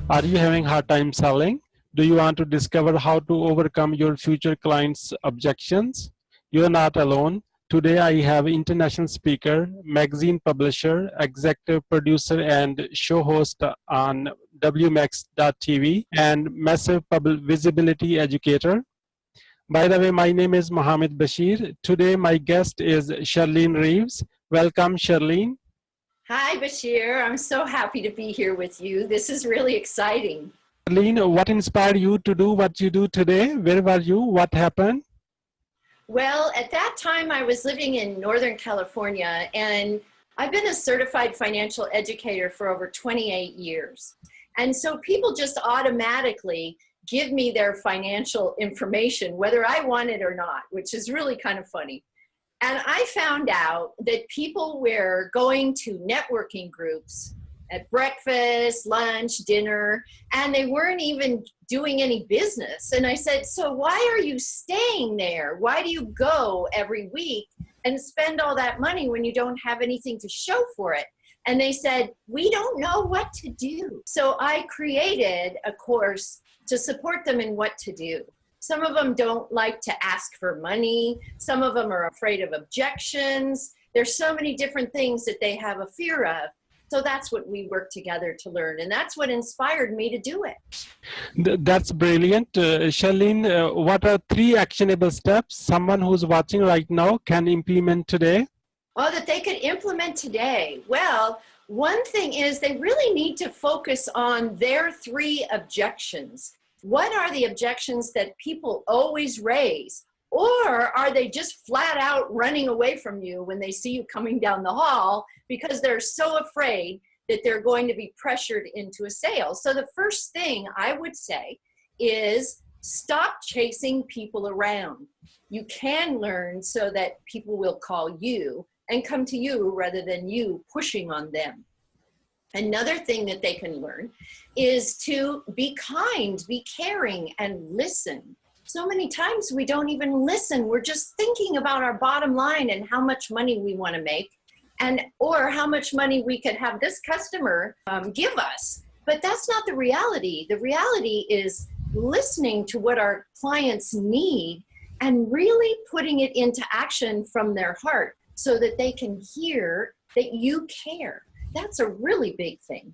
Are you having hard time selling? Do you want to discover how to overcome your future clients' objections? You're not alone. Today I have international speaker, magazine publisher, executive producer, and show host on WMAX.tv and massive public visibility educator. By the way, my name is Mohammed Bashir. Today my guest is Shirlene Reeves. Welcome, Shirlene. Hi, Bashir. I'm so happy to be here with you. This is really exciting. Shirlene, what inspired you to do what you do today? Where were you? What happened? Well, at that time, I was living in Northern California, and I've been a certified financial educator for over 28 years. And so people just automatically give me their financial information, whether I want it or not, which is really kind of funny. And I found out that people were going to networking groups at breakfast, lunch, dinner, and they weren't even doing any business. And I said, so why are you staying there? Why do you go every week and spend all that money when you don't have anything to show for it? And they said, we don't know what to do. So I created a course to support them in what to do. Some of them don't like to ask for money. Some of them are afraid of objections. There's so many different things that they have a fear of. So that's what we work together to learn. And that's what inspired me to do it. That's brilliant. Shirlene, what are 3 actionable steps someone who's watching right now can implement today? Oh, that they could implement today. Well, one thing is they really need to focus on their 3 objections. What are the objections that people always raise? Or are they just flat out running away from you when they see you coming down the hall because they're so afraid that they're going to be pressured into a sale? So the first thing I would say is stop chasing people around. You can learn so that people will call you and come to you rather than you pushing on them. Another thing that they can learn is to be kind, be caring, and listen. So many times we don't even listen. We're just thinking about our bottom line and how much money we want to make, and or how much money we could have this customer give us. But that's not the reality. The reality is listening to what our clients need and really putting it into action from their heart so that they can hear that you care. That's a really big thing.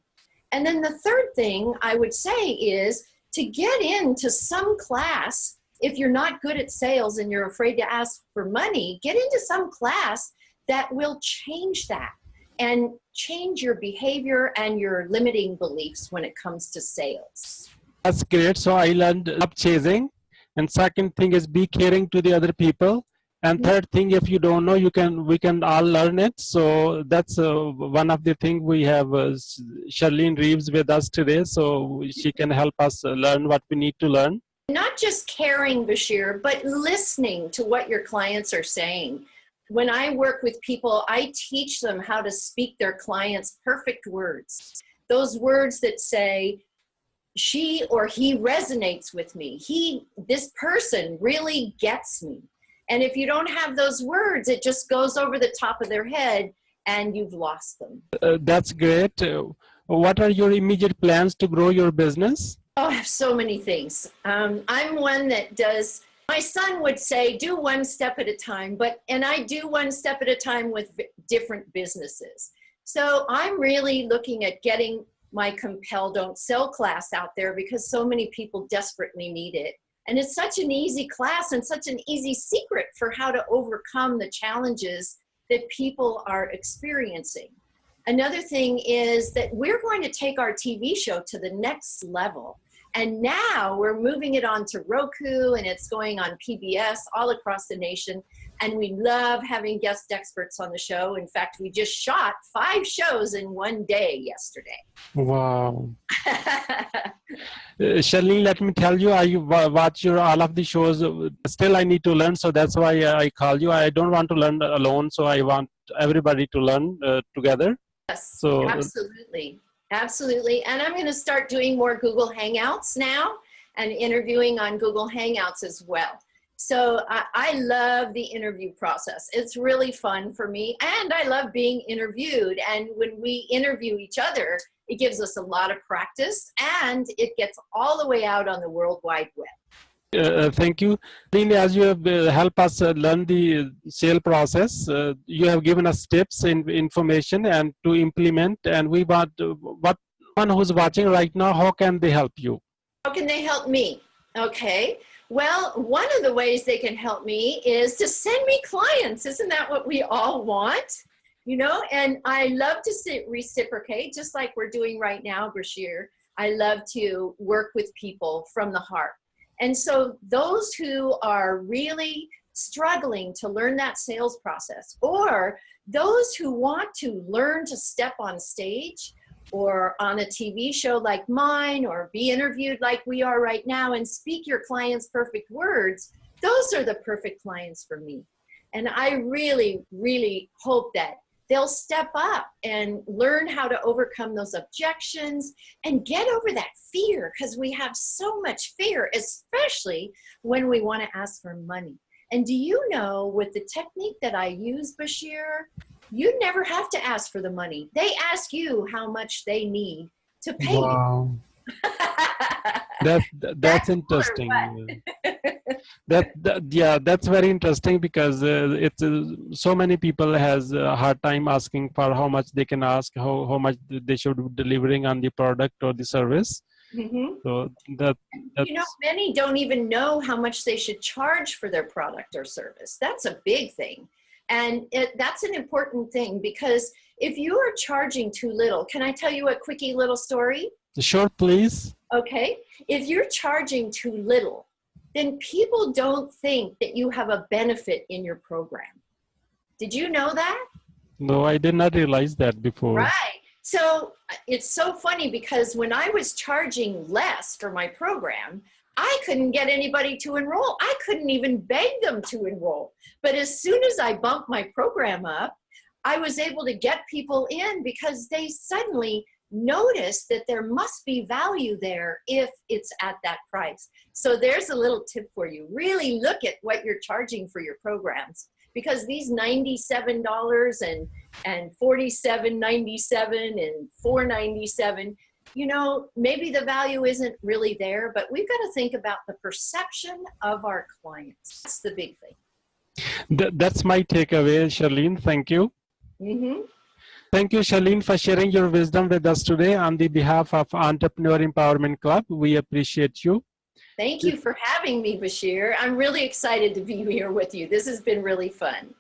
And then the third thing I would say is to get into some class. If you're not good at sales and you're afraid to ask for money, get into some class that will change that and change your behavior and your limiting beliefs when it comes to sales. That's great. So I learned stop chasing. And second thing is be caring to the other people. And third thing, if you don't know, we can all learn it. So that's one of the things we have Shirlene Reeves with us today. So she can help us learn what we need to learn. Not just caring, Bashir, but listening to what your clients are saying. When I work with people, I teach them how to speak their clients' perfect words. Those words that say, she or he resonates with me. This person really gets me. And if you don't have those words, it just goes over the top of their head and you've lost them. That's great. What are your immediate plans to grow your business? Oh, I have so many things. I'm one that does, my son would say, do one step at a time, and I do one step at a time with different businesses. So I'm really looking at getting my Compel Don't Sell class out there because so many people desperately need it. And it's such an easy class and such an easy secret for how to overcome the challenges that people are experiencing. Another thing is that we're going to take our TV show to the next level. And now we're moving it on to Roku and it's going on PBS all across the nation. And we love having guest experts on the show. In fact, we just shot 5 shows in one day yesterday. Wow. Shirley, let me tell you, I watch all of the shows. Still, I need to learn. So that's why I call you. I don't want to learn alone. So I want everybody to learn together. Yes, so, absolutely. Absolutely. And I'm going to start doing more Google Hangouts now and interviewing on Google Hangouts as well. So I love the interview process. It's really fun for me, and I love being interviewed. And when we interview each other, it gives us a lot of practice, and it gets all the way out on the World Wide Web. Thank you. Shirlene, as you have helped us learn the sale process, you have given us tips and information and to implement, and we want what one who's watching right now, how can they help you? How can they help me? Okay. Well, one of the ways they can help me is to send me clients. Isn't that what we all want? You know, and I love to reciprocate, just like we're doing right now, Bashir. I love to work with people from the heart. And so those who are really struggling to learn that sales process, or those who want to learn to step on stage or on a TV show like mine, or be interviewed like we are right now and speak your client's perfect words, those are the perfect clients for me. And I really, really hope that they'll step up and learn how to overcome those objections and get over that fear, because we have so much fear, especially when we want to ask for money. And do you know, with the technique that I use, Bashir, you never have to ask for the money. They ask you how much they need to pay Wow. you. That's interesting. Yeah, that's very interesting, because it's so many people has a hard time asking for how much they can ask, how much they should be delivering on the product or the service. Mm-hmm. So that's, you know, many don't even know how much they should charge for their product or service. That's a big thing. And that's an important thing, because if you are charging too little, can I tell you a quickie little story? Sure, please. Okay. If you're charging too little, then people don't think that you have a benefit in your program. Did you know that? No, I did not realize that before. Right. So it's so funny, because when I was charging less for my program, I couldn't get anybody to enroll. I couldn't even beg them to enroll. But as soon as I bumped my program up, I was able to get people in, because they suddenly noticed that there must be value there if it's at that price. So there's a little tip for you. Really look at what you're charging for your programs, because these $97 and $47.97 and $4.97, you know, maybe the value isn't really there, but we've got to think about the perception of our clients. That's the big thing. That's my takeaway, Shirlene. Thank you. Mm-hmm. Thank you, Shirlene, for sharing your wisdom with us today on the behalf of Entrepreneur Empowerment Club. We appreciate you. Thank you for having me, Bashir. I'm really excited to be here with you. This has been really fun.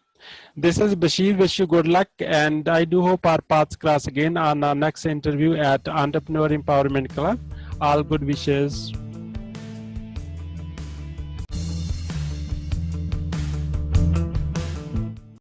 This is Bashir. Wish you good luck, and I do hope our paths cross again on our next interview at Entrepreneur Empowerment Club. All good wishes.